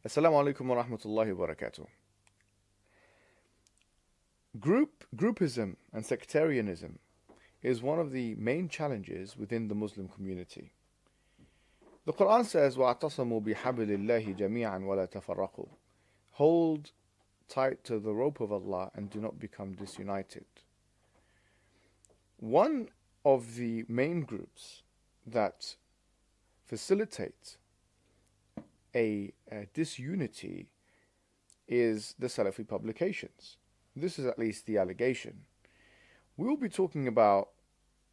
Assalamu alaikum wa rahmatullahi wa barakatuh. Groupism and sectarianism is one of the main challenges within the Muslim community. The Quran says, وَاعْتَصَمُوا بِحَبْلِ اللَّهِ جَمِيعًا وَلَا تَفَرَّقُوا. Hold tight to the rope of Allah and do not become disunited. One of the main groups that facilitate a disunity is the Salafi publications. This is at least the allegation. We will be talking about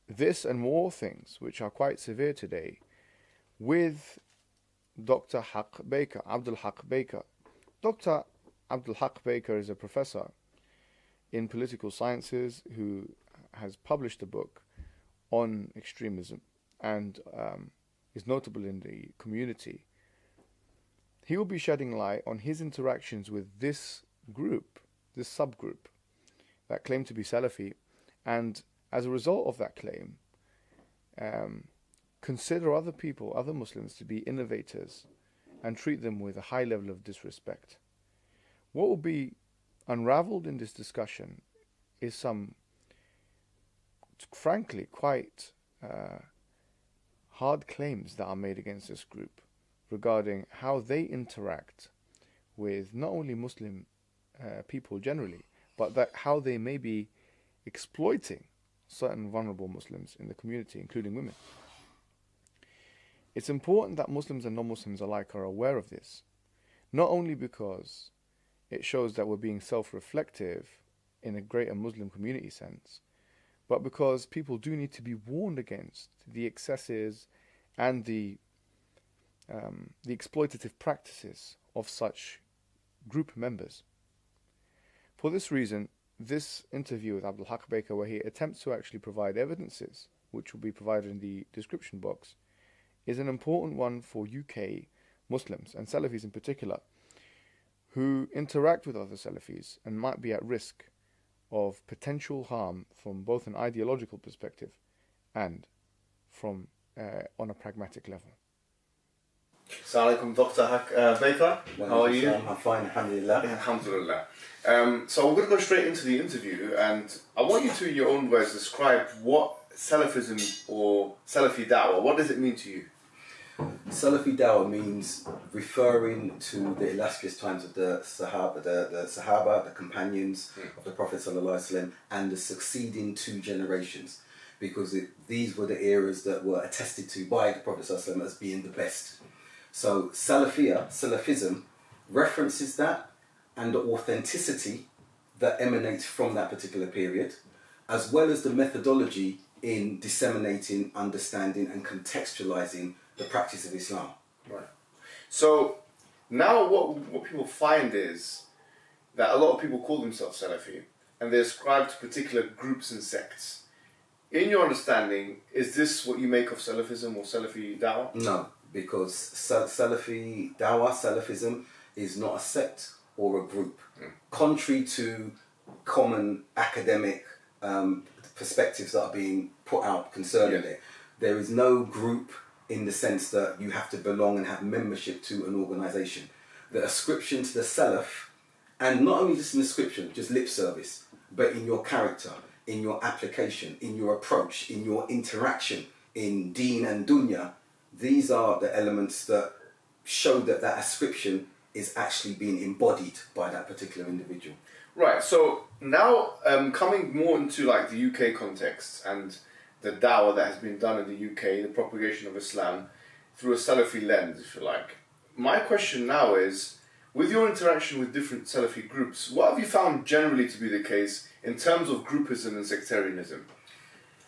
this and more things which are quite severe today with Dr. Haq Baker, Abdul Haq Baker. Dr. Abdul Haq Baker is a professor in political sciences who has published a book on extremism and is notable in the community. He will be shedding light on his interactions with this group, this subgroup that claim to be Salafi, and as a result of that claim, consider other people, other Muslims, to be innovators and treat them with a high level of disrespect. What will be unraveled in this discussion is some, frankly, quite hard claims that are made against this group regarding how they interact with not only Muslim people generally, but that how they may be exploiting certain vulnerable Muslims in the community, including women. It's important that Muslims and non-Muslims alike are aware of this, not only because it shows that we're being self-reflective in a greater Muslim community sense, but because people do need to be warned against the excesses and the exploitative practices of such group members. For this reason, this interview with Abdul Haq Baker, where he attempts to actually provide evidences, which will be provided in the description box, is an important one for UK Muslims, and Salafis in particular, who interact with other Salafis and might be at risk of potential harm from both an ideological perspective and from on a pragmatic level. Assalamu alaikum, Dr. Haq Baker. How are you? I'm fine, alhamdulillah. Alhamdulillah. So we're going to go straight into the interview, and I want you to, in your own words, describe what Salafism or Salafi Da'wah, what does it mean to you? Salafi Dawah means referring to the illustrious times of the Sahaba, the companions of the Prophet ﷺ, and the succeeding two generations, because these were the eras that were attested to by the Prophet ﷺ as being the best. So Salafism references that and the authenticity that emanates from that particular period, as well as the methodology in disseminating, understanding and contextualizing the practice of Islam. Right. So now what people find is that a lot of people call themselves Salafi and they ascribe to particular groups and sects. In your understanding, is this what you make of Salafism or Salafi Dawah? No, because Salafi Dawah, Salafism, is not a sect or a group. Contrary to common academic perspectives that are being put out concerning it, there is no group in the sense that you have to belong and have membership to an organisation. The ascription to the Salaf, and not only just an ascription, just lip service, but in your character, in your application, in your approach, in your interaction, in deen and dunya, these are the elements that show that that ascription is actually being embodied by that particular individual. Right, so now coming more into like the UK context and the da'wah that has been done in the UK, the propagation of Islam through a Salafi lens, if you like. My question now is, with your interaction with different Salafi groups, what have you found generally to be the case in terms of groupism and sectarianism?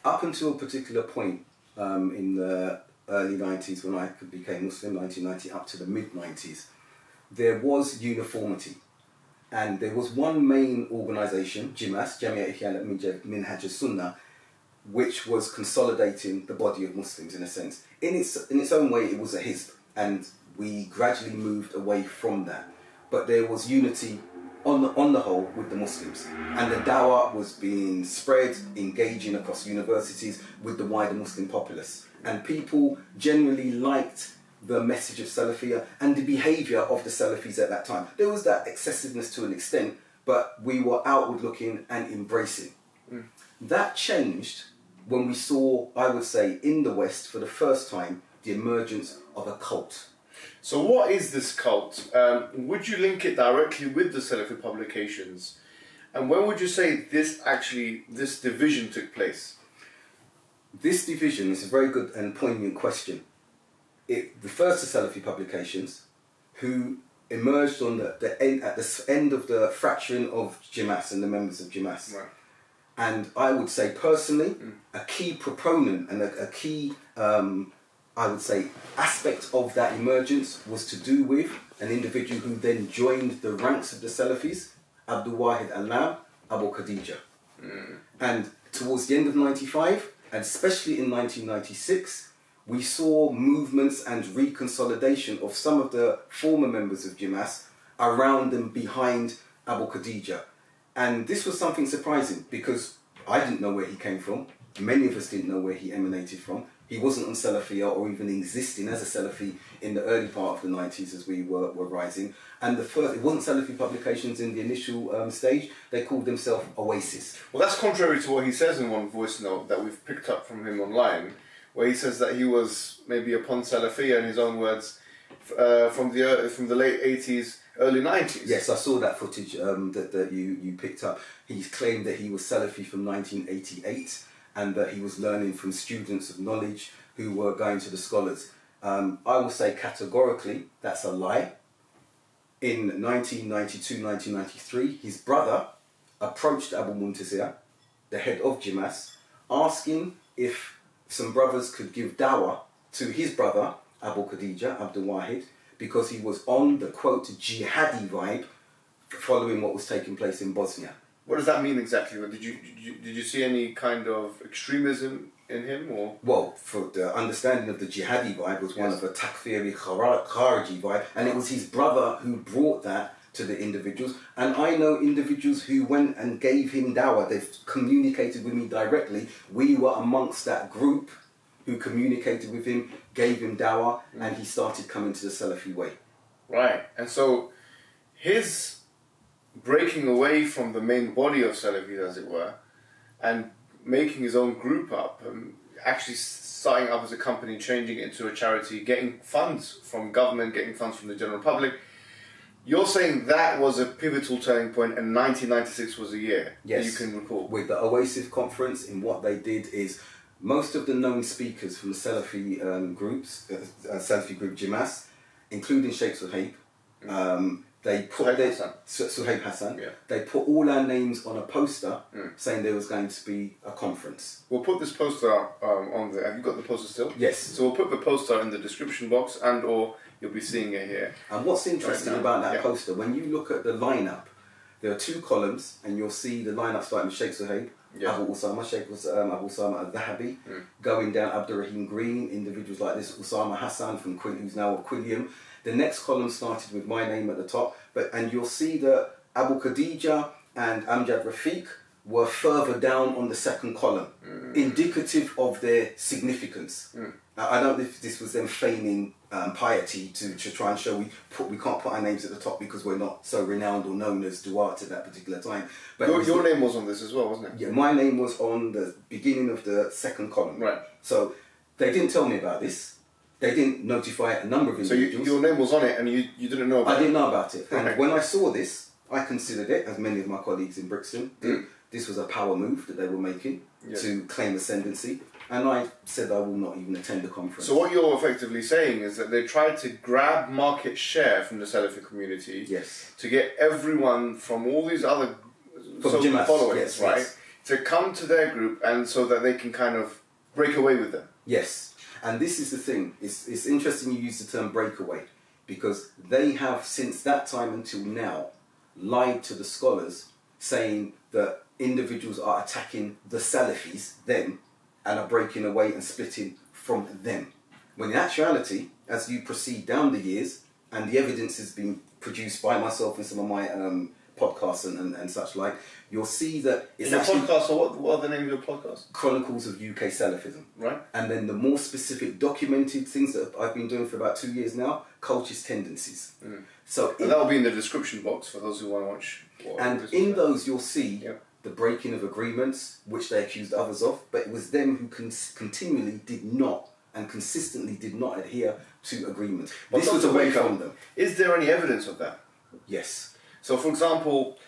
Up until a particular point in the early 90s when I became Muslim, 1990 up to the mid-90s, there was uniformity. And there was one main organisation, JIMAS, Jamia Ihya Minhaj al-Sunnah, which was consolidating the body of Muslims in a sense. In its own way, it was a hizb, and we gradually moved away from that. But there was unity on the whole with the Muslims, and the dawah was being spread, engaging across universities with the wider Muslim populace, and people generally liked the message of Salafiyah and the behaviour of the Salafis at that time. There was that excessiveness to an extent, but we were outward looking and embracing. That changed when we saw, I would say, in the West for the first time, the emergence of a cult. So what is this cult? Would you link it directly with the Salafi publications? And when would you say this division took place? This division is a very good and poignant question. It refers to Salafi publications who emerged on at the end of the fracturing of Jemaas and the members of Jemaas. Right. And I would say personally, a key proponent and a key, I would say, aspect of that emergence was to do with an individual who then joined the ranks of the Salafis, Abdul-Wahid Alam, Abu Khadeejite. And towards the end of 95, and especially in 1996, we saw movements and reconsolidation of some of the former members of Jemaas around and behind Abu Khadeejite. And this was something surprising because I didn't know where he came from. Many of us didn't know where he emanated from. He wasn't on Salafiyah or even existing as a Salafi in the early part of the 90s as we were rising. And it wasn't Salafi publications in the initial stage. They called themselves Oasis. Well, that's contrary to what he says in one voice note that we've picked up from him online, where he says that he was maybe upon Salafiyah, in his own words, from the late 80s, early 90s. Yes, I saw that footage that you picked up. He claimed that he was Salafi from 1988 and that he was learning from students of knowledge who were going to the scholars. I will say categorically that's a lie. In 1992, 1993, his brother approached Abu Muntazir, the head of Jemaas, asking if some brothers could give dawah to his brother, Abu Khadeejite, Abdul Wahid, because he was on the, quote, jihadi vibe following what was taking place in Bosnia. What does that mean exactly? Did you see any kind of extremism in him, or? Well, for the understanding of the jihadi vibe was one of a takfiri khariji vibe, and it was his brother who brought that to the individuals. And I know individuals who went and gave him dawah. They've communicated with me directly. We were amongst that group who communicated with him, gave him dawah, and he started coming to the Salafi way. Right, and so his breaking away from the main body of Salafis, as it were, and making his own group up, actually starting up as a company, changing it into a charity, getting funds from government, getting funds from the general public. You're saying that was a pivotal turning point, and 1996 was a year that you can recall. With the Oasis conference, in what they did is most of the known speakers from the Salafi groups, Salafi group Jemaas, including Sheikh Suhaib, they put Suhaib Hassan. Yeah. They put all our names on a poster saying there was going to be a conference. We'll put this poster on there. Have you got the poster still? Yes. So we'll put the poster in the description box, and or you'll be seeing it here. And what's interesting about that poster, when you look at the lineup, there are two columns, and you'll see the lineup starting with Sheikh Suhaib, Abu Usama, Sheikh Abu Usama al-Dhahabi, going down Abdur-Rahim Green, individuals like this, Usama Hassan from who's now of Quilliam. The next column started with my name at the top, and you'll see that Abu Khadeejite and Amjad Rafiq were further down on the second column, indicative of their significance. Now, I don't know if this was them feigning piety to try and show we can't put our names at the top because we're not so renowned or known as Duarte at that particular time. But your name was on this as well, wasn't it? Yeah, my name was on the beginning of the second column. Right. So they didn't tell me about this. They didn't notify a number of individuals. So your name was on it and you didn't know about it? I didn't know about it. And when I saw this, I considered it, as many of my colleagues in Brixton did, this was a power move that they were making to claim ascendancy. And I said I will not even attend the conference. So what you're effectively saying is that they tried to grab market share from the Salafi community to get everyone from all these other followings, to come to their group, and so that they can kind of break away with them. Yes. And this is the thing, it's interesting you use the term breakaway, because they have, since that time until now, lied to the scholars, saying that individuals are attacking the Salafis, them, and are breaking away and splitting from them. When in actuality, as you proceed down the years, and the evidence has been produced by myself and some of my podcasts and such like, you'll see that it's In the actually podcast, or what are the names of your podcast? Chronicles of UK Salafism. Right. And then the more specific documented things that I've been doing for about 2 years now, Culture's Tendencies. So And that will be in the description box for those who want to watch. and in those you'll see Yep. the breaking of agreements, which they accused others of, but it was them who continually did not and consistently did not adhere to agreements. But This was Dr. away Baker, from them. Is there any evidence of that? Yes. So, for example,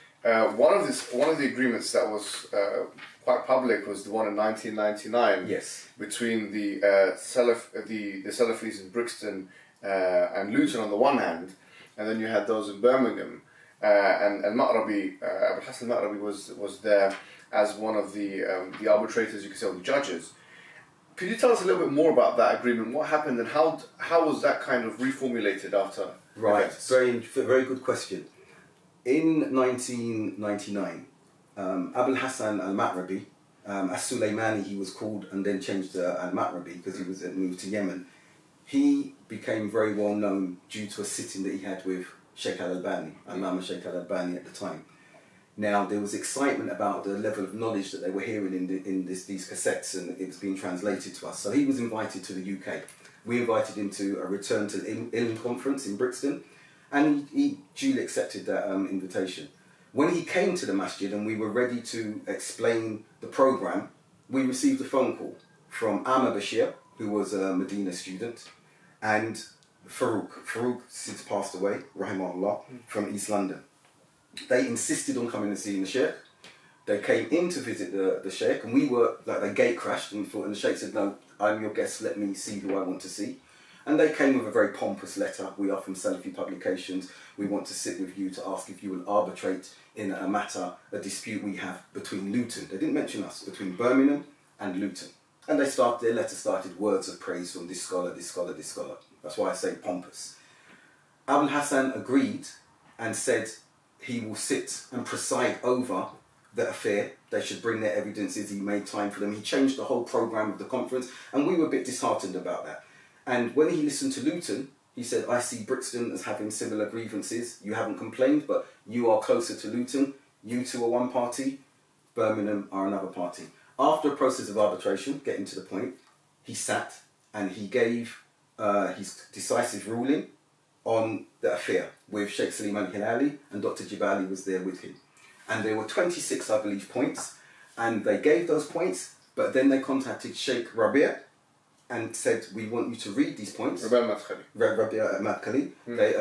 one of the agreements that was quite public was the one in 1999. Yes. Between the Salafis in Brixton and Luton on the one hand, and then you had those in Birmingham, and Ma'rabi, Abu Hassan Ma'rabi was there as one of the arbitrators, you could say, or the judges. Could you tell us a little bit more about that agreement? What happened, and how was that kind of reformulated after? Right, events? very good question. In 1999, Abul Hassan al-Ma'rabi, as Sulaimani he was called and then changed to al-Ma'rabi because he was moved to Yemen, he became very well known due to a sitting that he had with Sheikh al-Albani, Imam Sheikh al-Albani at the time. Now, there was excitement about the level of knowledge that they were hearing in these cassettes, and it was being translated to us. So he was invited to the UK. We invited him to a return to the Ilm conference in Brixton, and he duly accepted that invitation. When he came to the masjid and we were ready to explain the programme, we received a phone call from Amma Bashir, who was a Medina student, and Farouk. Farouk since passed away, rahimahullah, from East London. They insisted on coming and seeing the Sheikh. They came in to visit the Sheikh, and we were, like, they gate crashed, and the Sheikh said, no, I'm your guest, let me see who I want to see. And they came with a very pompous letter. We are from Salafi Publications. We want to sit with you to ask if you will arbitrate in a matter, a dispute we have between Luton. They didn't mention us, between Birmingham and Luton. And their letter started words of praise from this scholar, this scholar, this scholar. That's why I say pompous. Abul Hassan agreed and said he will sit and preside over the affair. They should bring their evidences. He made time for them. He changed the whole programme of the conference, and we were a bit disheartened about that. And when he listened to Luton, he said, I see Brixton as having similar grievances. You haven't complained, but you are closer to Luton. You two are one party. Birmingham are another party. After a process of arbitration, getting to the point, he sat and he gave his decisive ruling on the affair with Sheikh Salim al-Hilali, and Dr. Jibali was there with him. And there were 26, I believe, points, and they gave those points, but then they contacted Sheikh Rabia and said, we want you to read these points. Rabia Madkhali.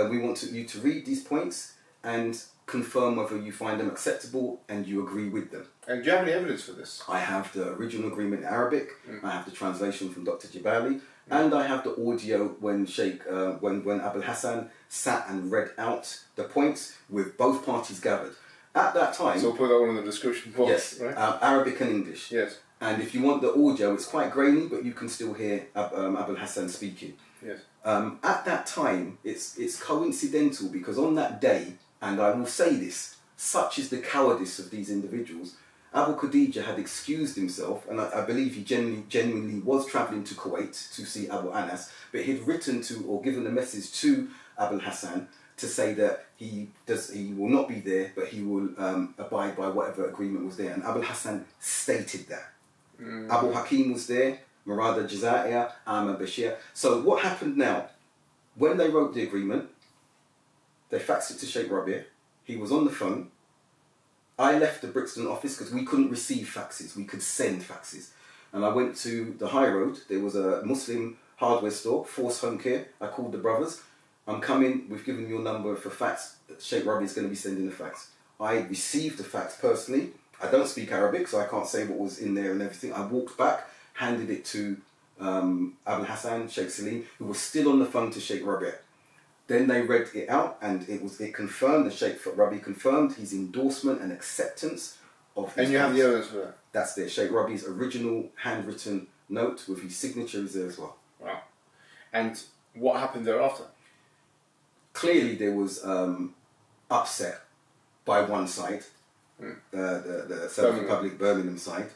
We want you to read these points and confirm whether you find them acceptable and you agree with them. And do you have any evidence for this? I have the original agreement in Arabic, I have the translation from Dr. Jibali, and I have the audio when when Abul Hassan sat and read out the points with both parties gathered. At that time... So we'll put that one in the description box, yes, right? Arabic and English. Yes. And if you want the audio, it's quite grainy, but you can still hear Abul Hassan speaking. Yes. At that time, it's coincidental because on that day, and I will say this, such is the cowardice of these individuals, Abu Khadeejite had excused himself, and I believe he genuinely was travelling to Kuwait to see Abu Anas, but he'd written to or given a message to Abul Hassan to say that he will not be there, but he will abide by whatever agreement was there. And Abul Hassan stated that. Abu Hakim was there, Murad al-Jazair, Amma Bashir. So what happened now? When they wrote the agreement, they faxed it to Sheikh Rabia. He was on the phone. I left the Brixton office because we couldn't receive faxes. We could send faxes. And I went to the high road. There was a Muslim hardware store, Force Home Care. I called the brothers. I'm coming. We've given your number for fax. Sheikh Rabia is going to be sending the fax. I received the fax personally. I don't speak Arabic, so I can't say what was in there and everything. I walked back, handed it to Abul Hassan, Sheikh Salim, who was still on the phone to Sheikh Rabia. Then they read it out, and it confirmed, the Sheikh Rabia confirmed his endorsement and acceptance of his... And you have the evidence for that? That's there. Sheikh Rabi's original handwritten note with his signature is there as well. Wow. And what happened thereafter? Clearly there was upset by one side, the South Republic Birmingham side.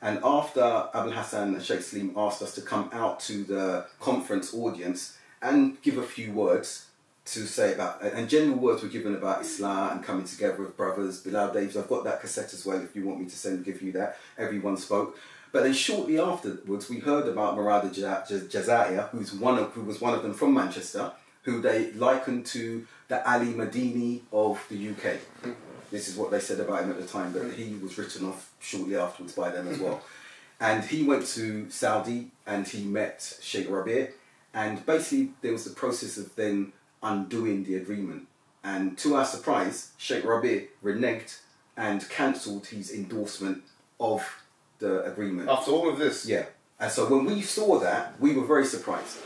And after Abul Hassan and Sheikh Salim asked us to come out to the conference audience and give a few words, to say about, and general words were given about Islam and coming together with brothers. Bilal Davis, I've got that cassette as well if you want me to give you that. Everyone spoke. But then shortly afterwards, we heard about Murad Jazair, who was one of them from Manchester, who they likened to the Ali Madini of the UK. This is what they said about him at the time, but he was written off shortly afterwards by them as well. And he went to Saudi and he met Sheikh Rabi', and basically there was the process of then undoing the agreement. And to our surprise, Sheikh Rabi' reneged and cancelled his endorsement of the agreement. After all of this? Yeah. And so when we saw that, we were very surprised.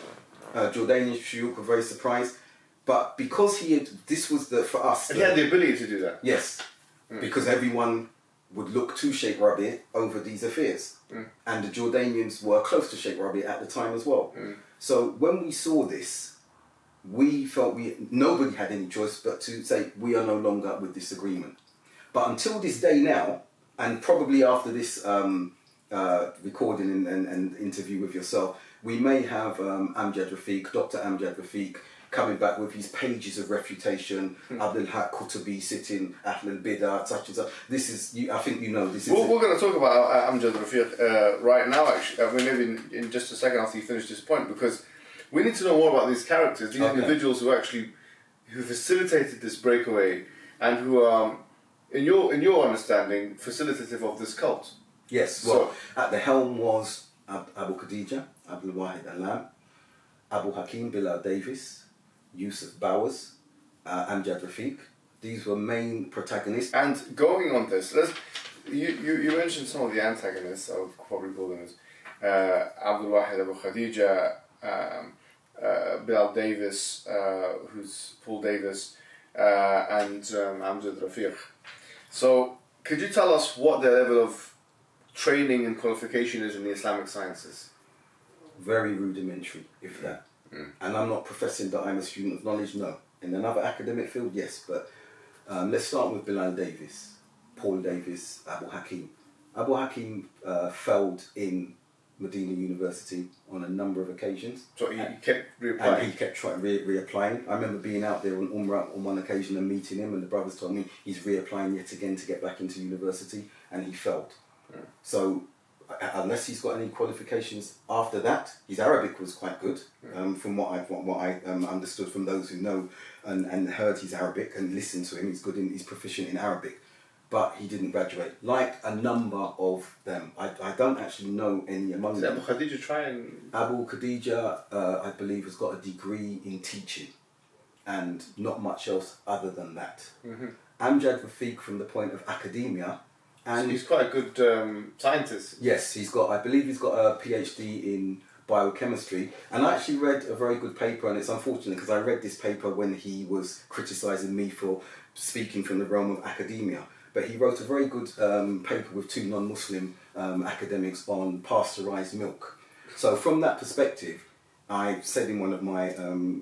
Jordanian shuyukh were very surprised. But because for us... And he had the ability to do that? Yes. Because everyone would look to Sheikh Rabi' over these affairs. And the Jordanians were close to Sheikh Rabi' at the time as well. So when we saw this, we felt nobody had any choice but to say, we are no longer with this agreement. But until this day now, and probably after this recording and interview with yourself, we may have Amjad Rafiq, Dr. Amjad Rafiq, coming back with his pages of refutation, Abdul Haq Qutubi sitting, Ahl al-Bidah, such and such. This is, I think you know, this is... We're going to talk about Amjad Rafiq right now, actually. I mean, maybe in just a second after you finish this point, because we need to know more about these characters, these individuals who facilitated this breakaway and who are, in your understanding, facilitative of this cult. Yes, well, at the helm was Abu Khadeejite, Abdul Wahid Alam, Abu Hakim Bilal Davis, Yusuf Bowers, Amjad Rafiq. These were main protagonists. And going on this, you mentioned some of the antagonists, I would probably call them as Abdul Wahid, Abu Khadeejite, Bilal Davis, who's Paul Davis, and Amjad Rafiq. So, could you tell us what their level of training and qualification is in the Islamic sciences? Very rudimentary, if that. And I'm not professing that I'm a student of knowledge, no. In another academic field, yes, but let's start with Bilal Davis, Paul Davis, Abu Hakim. Abu Hakim failed in Medina University on a number of occasions. So he kept reapplying? And he kept trying reapplying. I remember being out there on Umrah on one occasion and meeting him, and the brothers told me he's reapplying yet again to get back into university, and he failed. So unless he's got any qualifications after that, his Arabic was quite good, from what I understood from those who know and heard his Arabic and listened to him. He's proficient in Arabic, but he didn't graduate. Like a number of them, I don't actually know any among them. Abu Khadeejite trying? Abu Khadeejite, I believe, has got a degree in teaching, and not much else other than that. Amjad Rafiq, from the point of academia. And so he's quite a good scientist. Yes, I believe he's got a PhD in biochemistry. And I actually read a very good paper, and it's unfortunate because I read this paper when he was criticising me for speaking from the realm of academia. But he wrote a very good paper with two non-Muslim academics on pasteurised milk. So from that perspective, I said in one of my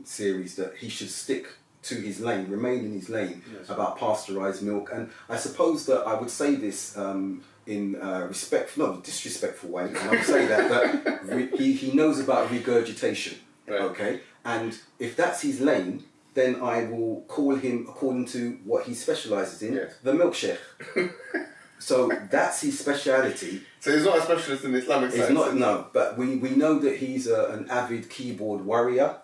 series that he should stick to his lane, remain in his lane, about pasteurised milk. And I suppose that I would say this in not a disrespectful way, and I would say that he knows about regurgitation, okay? And if that's his lane, then I will call him, according to what he specialises in, the milk sheikh. So that's his speciality. So he's not a specialist in Islamic science? He's not, no, but we know that he's an avid keyboard warrior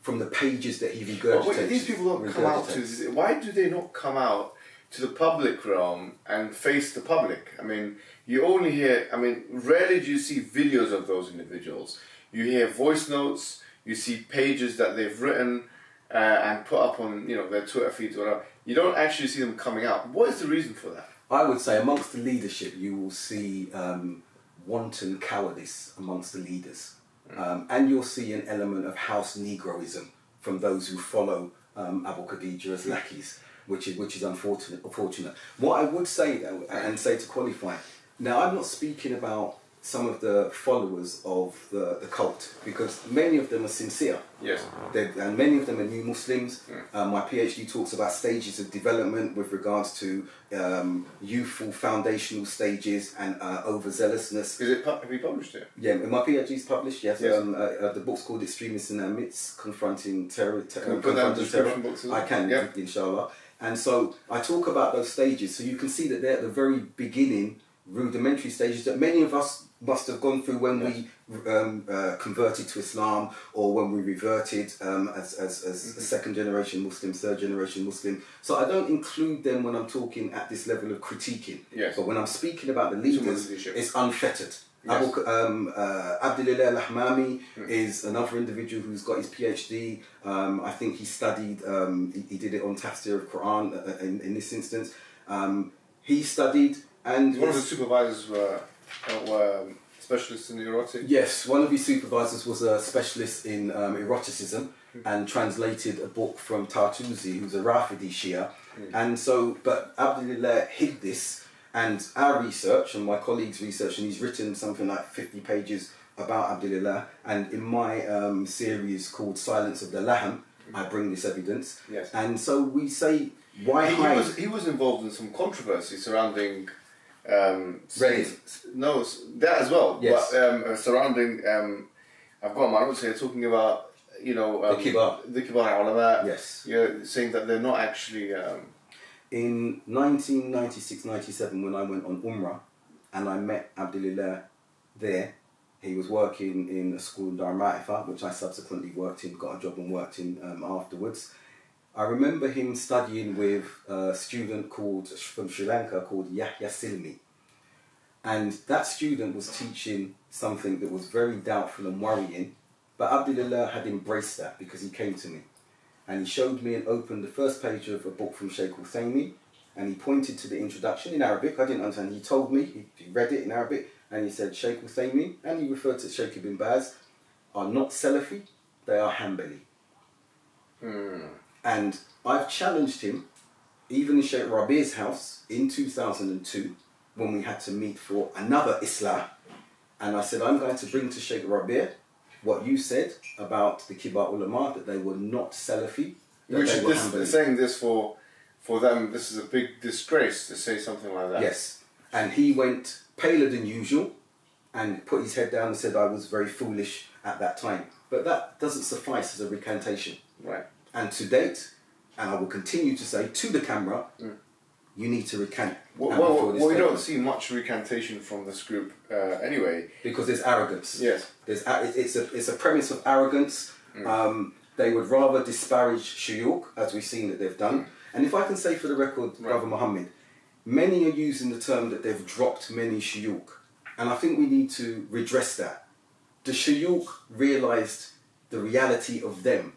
from the pages that he regurgitates. But these people don't come out to... Why do they not come out to the public realm and face the public? I mean, you only hear... I mean, rarely do you see videos of those individuals. You hear voice notes, you see pages that they've written and put up on, their Twitter feeds or whatever. You don't actually see them coming out. What is the reason for that? I would say amongst the leadership, you will see wanton cowardice amongst the leaders. And you'll see an element of house Negroism from those who follow Abu Khadeejite as lackeys, which is unfortunate. What I would say, though, and say to qualify, now I'm not speaking about some of the followers of the cult, because many of them are sincere. Yes. And many of them are new Muslims. My PhD talks about stages of development with regards to youthful foundational stages and overzealousness. Have you published it? Yeah, my PhD is published, yes. Yes. The book's called Extremists in Our Midst, Confronting Terror. Can we put that in the description box as well? I can, yeah. Inshallah. And so I talk about those stages, so you can see that they're at the very beginning, rudimentary stages that many of us must have gone through when we converted to Islam, or when we reverted as a second generation Muslim, third generation Muslim. So I don't include them when I'm talking at this level of critiquing. Yes. But when I'm speaking about the leaders, it's unfettered. Yes. Abdur-Rahmaan is another individual who's got his PhD. I think he studied, he did it on tafsir of Quran in this instance. He studied, and one of the supervisors were specialists in erotic. Yes, one of his supervisors was a specialist in eroticism and translated a book from Tartuzi, who's a Rafidi Shia. And so, but Abdullah hid this, and our research and my colleagues' research, and he's written something like 50 pages about Abdullah, and in my series called Silence of the Laham, I bring this evidence. Yes. And so we say, why hide? He was involved in some controversy surrounding Reddit. No, that as well. Yes. But surrounding, I've got my notes here talking about, the Kibar Ulama. Yes. Yeah, saying that they're not actually. In 1996-97, when I went on Umrah, and I met Abdullah there, he was working in a school in Dar Ma'ifah, which I subsequently worked in, got a job and worked in afterwards. I remember him studying with a student from Sri Lanka called Yahya Silmi. And that student was teaching something that was very doubtful and worrying, but Abdullah had embraced that because he came to me. And he showed me and opened the first page of a book from Sheikh Uthaymeen, and he pointed to the introduction in Arabic. I didn't understand. He told me, he read it in Arabic, and he said Sheikh Uthaymeen, and he referred to Sheikh Ibn Baz, are not Salafi, they are Hanbali. And I've challenged him, even in Sheikh Rabi's house in 2002, when we had to meet for another Islah. And I said, I'm going to bring to Sheikh Rabi what you said about the Kibar Ulama, that they were not Salafi. Which is saying this for them, this is a big disgrace to say something like that. Yes. And he went paler than usual and put his head down and said I was very foolish at that time. But that doesn't suffice as a recantation. Right. And to date, and I will continue to say to the camera, you need to recant. Well, we don't see much recantation from this group anyway. Because there's arrogance. Yes. It's a premise of arrogance. They would rather disparage shuyukh, as we've seen that they've done. And if I can say for the record, Brother Muhammad, many are using the term that they've dropped many shuyukh. And I think we need to redress that. The shuyukh realised the reality of them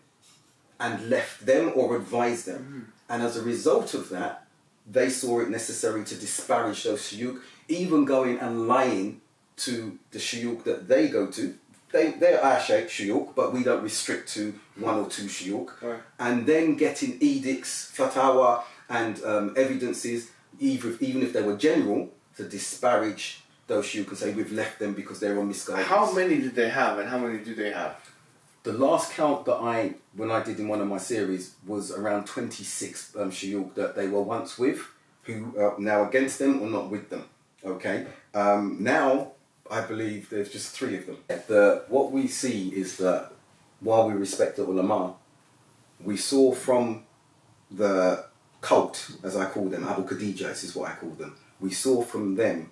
and left them or advised them. And as a result of that, they saw it necessary to disparage those shuyukh, even going and lying to the shuyukh that they go to. They're our shuyukh, but we don't restrict to one or two shuyukh. Right. And then getting edicts, fatwa, and evidences, even if they were general, to disparage those shuyukh and say we've left them because they're on misguidance. How many did they have, and how many do they have? The last count that when I did in one of my series, was around 26 shuyukh that they were once with, who are now against them or not with them. Okay. Now, I believe there's just 3 of them. What we see is that while we respect the ulama, we saw from the cult, as I call them, Abu Khadeejite is what I call them, we saw from them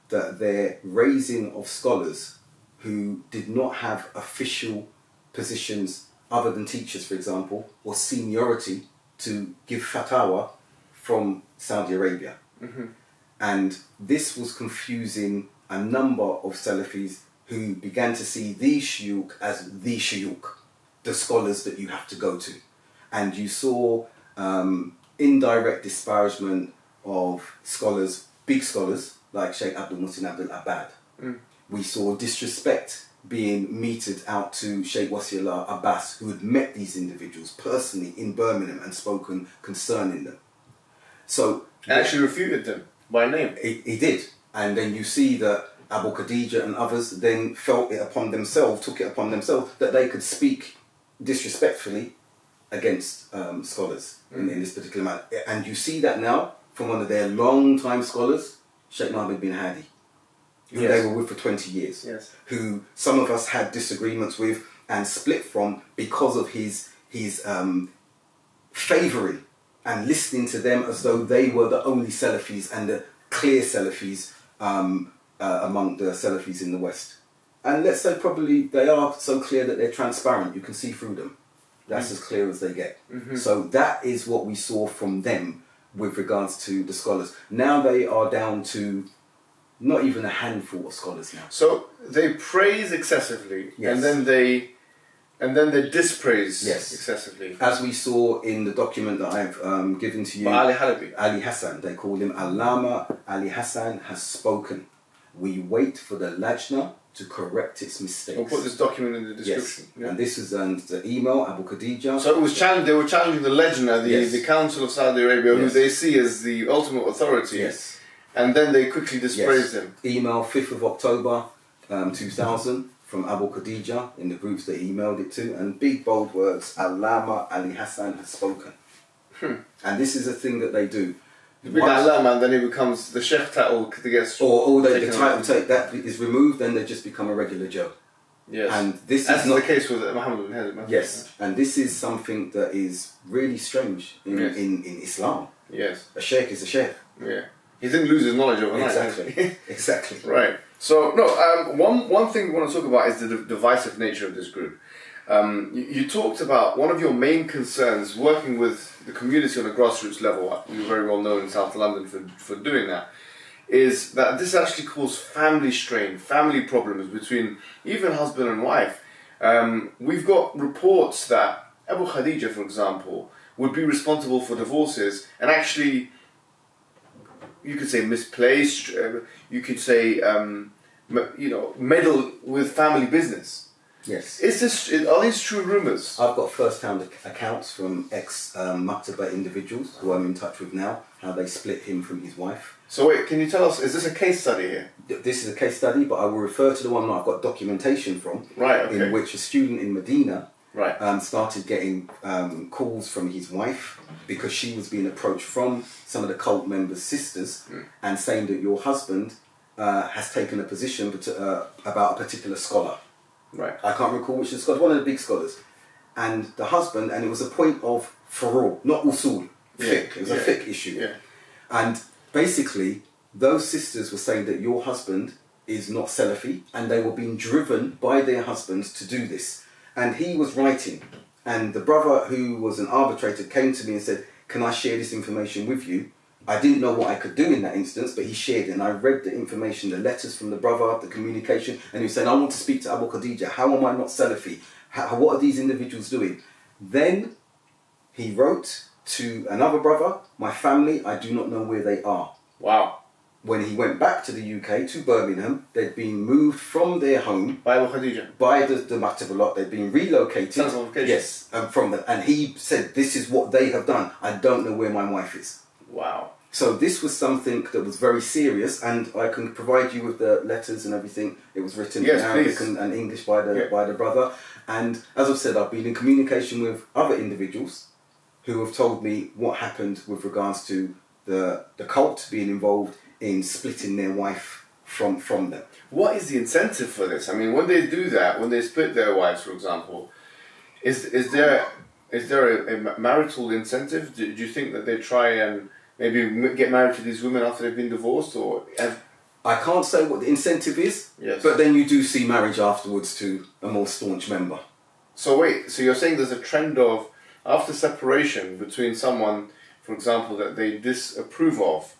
that their raising of scholars who did not have official positions other than teachers, for example, or seniority to give fatwa from Saudi Arabia. And this was confusing a number of Salafis who began to see these shuyukh as the shuyukh, the scholars that you have to go to. And you saw indirect disparagement of scholars, big scholars, like Sheikh Abdul Muhsin Abdul Abad. We saw disrespect being meted out to Sheikh Wasiullah Abbas, who had met these individuals personally in Birmingham and spoken concerning them. So And actually refuted them by name. he did. And then you see that Abu Khadeejite and others then took it upon themselves that they could speak disrespectfully against scholars in this particular matter. And you see that now from one of their long-time scholars, Sheikh Mohammed bin Hadi, who they were with for 20 years, who some of us had disagreements with and split from because of his favouring and listening to them as though they were the only Salafis and the clear Salafis among the Salafis in the West. And let's say probably they are so clear that they're transparent, you can see through them. That's as clear as they get. So that is what we saw from them with regards to the scholars. Now they are down to not even a handful of scholars now. So they praise excessively, and then they dispraise excessively. As we saw in the document that I've given to you, Ali Halabi, Ali Hassan, they call him Allama Ali Hassan has spoken. We wait for the Lajna to correct its mistakes. We'll put this document in the description. Yes. And this is the email, Abu Khadeejite. So it was they were challenging the Lajna, the Council of Saudi Arabia, who they see as the ultimate authority. Yes. And then they quickly dispraised him. Email 5th of October 2000 from Abu Khadeejite in the groups that he emailed it to. And big bold words, Allama Ali Hassan has spoken. And this is a thing that they do. Big Allama, and then he becomes the Sheikh title gets the title take that is removed, then they just become a regular Joe. Yes. And this is not the case with Muhammad bin Hadi. Yes. And this is something that is really strange in Islam. Yes. A sheikh is a sheikh. Yeah. He didn't lose his knowledge overnight. Exactly. Exactly. Right. So one thing we want to talk about is the divisive nature of this group. You talked about one of your main concerns working with the community on a grassroots level. You're very well known in South London for doing that. Is that this actually caused family strain, family problems between even husband and wife. We've got reports that Abu Khadeejite, for example, would be responsible for divorces and actually, you could say misplaced, you could say, meddle with family business. Yes. Are these true rumours? I've got first-hand accounts from ex-Maktaba individuals who I'm in touch with now, how they split him from his wife. So wait, can you tell us, is this a case study here? This is a case study, but I will refer to the one that I've got documentation from, right, okay. in which a student in Medina right. Started getting calls from his wife because she was being approached from some of the cult members' sisters and saying that your husband has taken a position about a particular scholar. Right. I can't recall which scholar, one of the big scholars. And the husband, and it was a point of furu, not usul, fiqh. It was a fiqh issue. Yeah. And basically, those sisters were saying that your husband is not Salafi, and they were being driven by their husbands to do this. And he was writing, and the brother who was an arbitrator came to me and said, can I share this information with you? I didn't know what I could do in that instance, but he shared it, and I read the information, the letters from the brother, the communication, and he was saying, I want to speak to Abu Khadeejite. How am I not Salafi? What are these individuals doing? Then he wrote to another brother, my family, I do not know where they are. Wow. When he went back to the UK, to Birmingham, they'd been moved from their home by Abu Khadeejite, by the Maktab lot. They'd been relocated. Yes, and he said, this is what they have done. I don't know where my wife is. Wow. So this was something that was very serious, and I can provide you with the letters and everything. It was written in Arabic and English by the brother. And as I've said, I've been in communication with other individuals who have told me what happened with regards to the cult being involved in splitting their wife from them. What is the incentive for this? I mean, when they do that, when they split their wives, for example, is there a marital incentive? Do you think that they try and maybe get married to these women after they've been divorced, or? I can't say what the incentive is, but then you do see marriage afterwards to a more staunch member. So wait, so you're saying there's a trend of, after separation between someone, for example, that they disapprove of,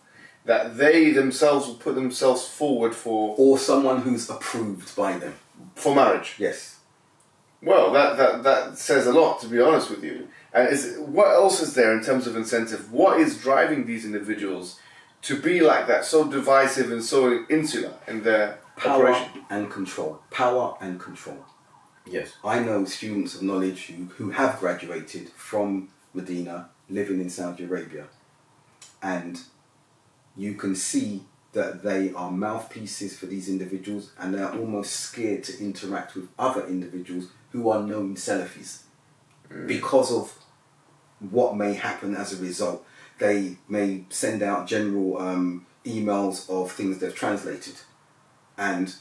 that they themselves will put themselves forward for... Or someone who's approved by them. For marriage? Yes. Well, that says a lot, to be honest with you. And what else is there in terms of incentive? What is driving these individuals to be like that, so divisive and so insular in their operation? Power and control. Power and control. Yes. I know students of knowledge who have graduated from Medina, living in Saudi Arabia. And you can see that they are mouthpieces for these individuals, and they are almost scared to interact with other individuals who are known Salafis because of what may happen as a result. They may send out general emails of things they've translated, and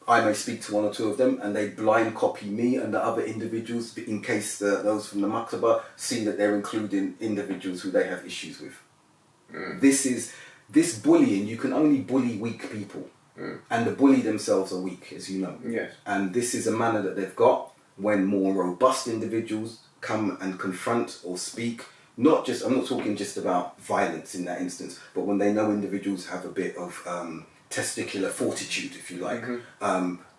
I may speak to one or two of them, and they blind copy me and the other individuals in case those from the maktaba see that they're including individuals who they have issues with. This bullying, you can only bully weak people, and the bully themselves are weak, as you know. Yes. And this is a manner that they've got when more robust individuals come and confront or speak. I'm not talking just about violence in that instance, but when they know individuals have a bit of testicular fortitude, if you like,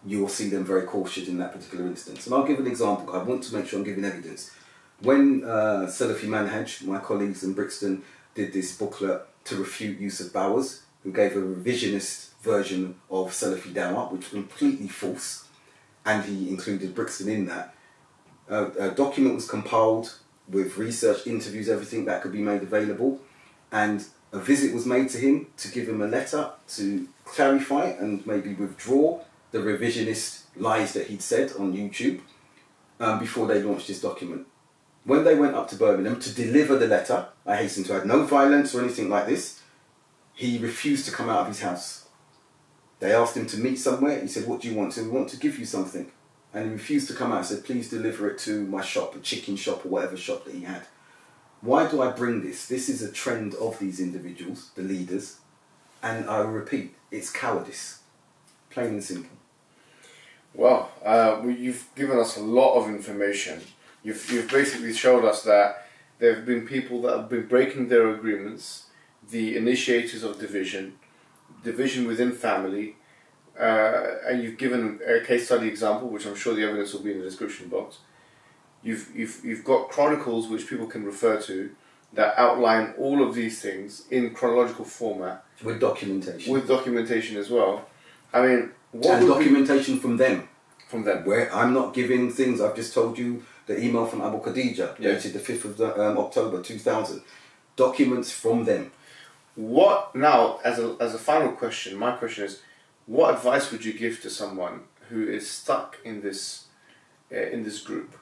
you will see them very cautious in that particular instance. And I'll give an example. I want to make sure I'm giving evidence. When Salafi Manhaj, my colleagues in Brixton, did this booklet to refute use of Bowers, who gave a revisionist version of Salafi Dawah, which was completely false, and he included Brixton in that. A document was compiled with research, interviews, everything that could be made available, and a visit was made to him to give him a letter to clarify and maybe withdraw the revisionist lies that he'd said on YouTube before they launched this document. When they went up to Birmingham to deliver the letter, I hasten to add, no violence or anything like this, he refused to come out of his house. They asked him to meet somewhere. He said, what do you want? He said, we want to give you something. And he refused to come out. He said, please deliver it to my shop, a chicken shop or whatever shop that he had. Why do I bring this? This is a trend of these individuals, the leaders. And I repeat, it's cowardice. Plain and simple. Well, you've given us a lot of information. You've basically showed us that there have been people that have been breaking their agreements, the initiators of division within family, and you've given a case study example, which I'm sure the evidence will be in the description box. You've got chronicles which people can refer to that outline all of these things in chronological format. With documentation. With documentation as well. I mean, what and documentation from them. From them. Where I'm not giving things, I've just told you the email from Abu Khadeejite, dated the 5th of October 2000. Documents from them. What, now, as a final question, my question is, what advice would you give to someone who is stuck in this group,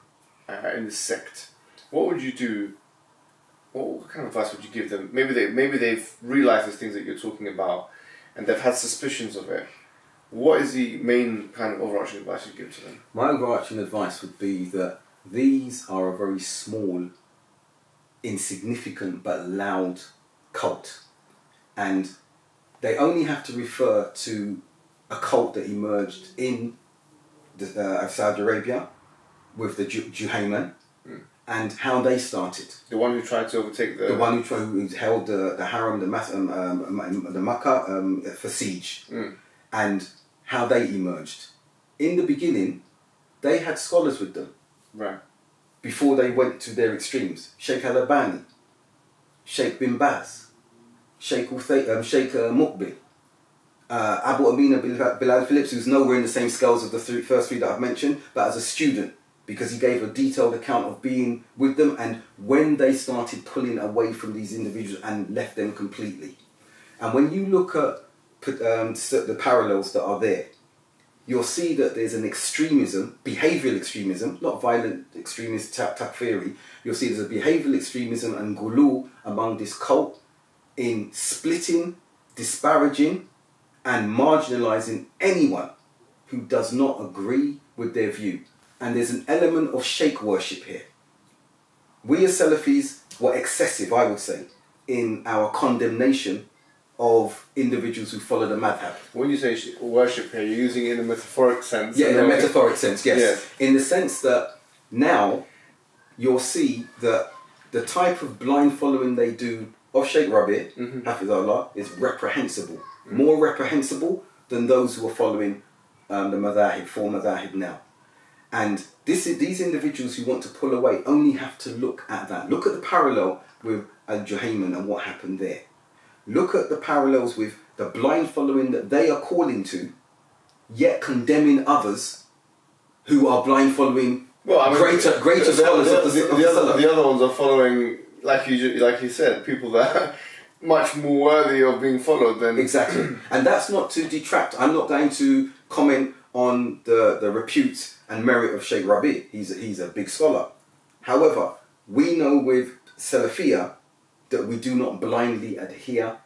in this sect? What would you do? What kind of advice would you give them? Maybe they've realised these things that you're talking about, and they've had suspicions of it. What is the main kind of overarching advice you'd give to them? My overarching advice would be that these are a very small, insignificant but loud cult, and they only have to refer to a cult that emerged in Saudi Arabia with the Juhayman and how they started. The one who tried to overtake the one who held the Haram, the Makkah for siege, and how they emerged. In the beginning, they had scholars with them. Right. Before they went to their extremes. Sheikh Al-Albani, Sheikh Bin Baz, Sheikh Muqbil, Abu Amina Bilal Phillips, who's nowhere in the same scales of the first three that I've mentioned, but as a student, because he gave a detailed account of being with them and when they started pulling away from these individuals and left them completely. And when you look at the parallels that are there, you'll see that there's an extremism, behavioural extremism, not violent extremist takfiri. You'll see there's a behavioural extremism and ghulu among this cult in splitting, disparaging and marginalising anyone who does not agree with their view. And there's an element of sheikh worship here. We as Salafis were excessive, I would say, in our condemnation of individuals who follow the madhab. When you say worship here, you're using it in a metaphoric sense. Yeah, in a metaphoric sense, yes. In the sense that now you'll see that the type of blind following they do of Sheikh Rabi', Hafizahullah, is reprehensible. More reprehensible than those who are following the madhahib, four madhahib now. And these individuals who want to pull away only have to look at that. Look at the parallel with Al-Juhayman and what happened there. Look at the parallels with the blind following that they are calling to, yet condemning others who are blind following greater scholars of the other ones are following, like you said, people that much more worthy of being followed than... Exactly. And that's not to detract. I'm not going to comment on the repute and merit of Sheikh Rabi. He's a big scholar. However, we know with Salafiyah that we do not blindly adhere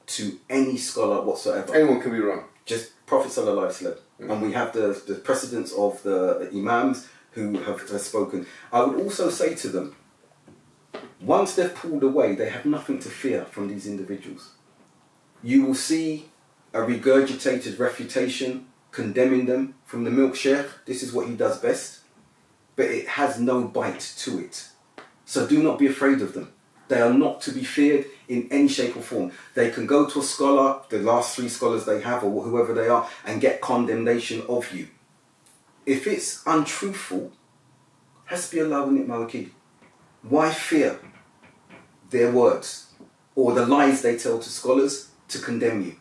to any scholar whatsoever. Anyone can be wrong. Just Prophet Sallallahu Alaihi Wasallam. And we have the precedents of the Imams who have spoken. I would also say to them, once they've pulled away, they have nothing to fear from these individuals. You will see a regurgitated refutation condemning them from the milk sheikh. This is what he does best. But it has no bite to it. So do not be afraid of them. They are not to be feared in any shape or form. They can go to a scholar, the last 3 scholars they have, or whoever they are, and get condemnation of you. If it's untruthful, hasbi Allah wa ni'mal wakeel. Why fear their words or the lies they tell to scholars to condemn you?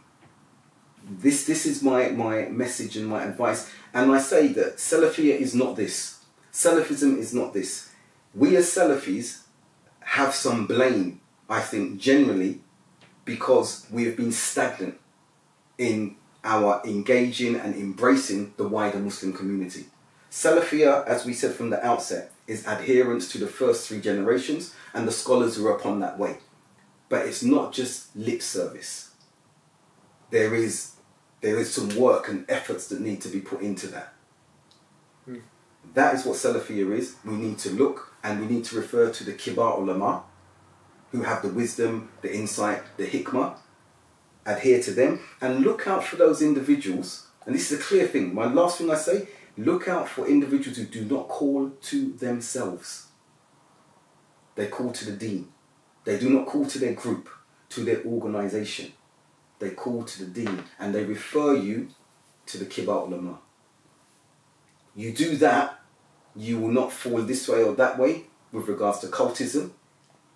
This is my message and my advice. And I say that Salafiyya is not this. Salafism is not this. We as Salafis have some blame, I think, generally, because we have been stagnant in our engaging and embracing the wider Muslim community. Salafiyya, as we said from the outset, is adherence to the first 3 generations and the scholars who are upon that way. But it's not just lip service. There is some work and efforts that need to be put into that. That is what Salafiyya is. We need to look and we need to refer to the Kibar Ulama, who have the wisdom, the insight, the hikmah. Adhere to them and look out for those individuals. And this is a clear thing. My last thing I say, look out for individuals who do not call to themselves. They call to the deen. They do not call to their group, to their organisation. They call to the deen and they refer you to the Kibar Ulama. You do that, you will not fall this way or that way with regards to cultism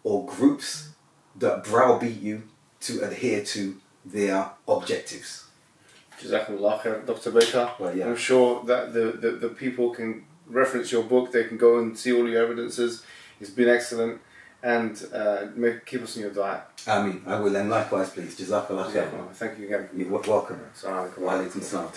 or groups that browbeat you to adhere to their objectives. Jazakumullah khair, Dr. Baker. Well, yeah. I'm sure that the people can reference your book, they can go and see all your evidences. It's been excellent, and keep us in your diet. I mean, I will, and likewise please. Jazakallah khair. Thank you again. You're welcome. Assalamu alaikum. Wa alaikum salam.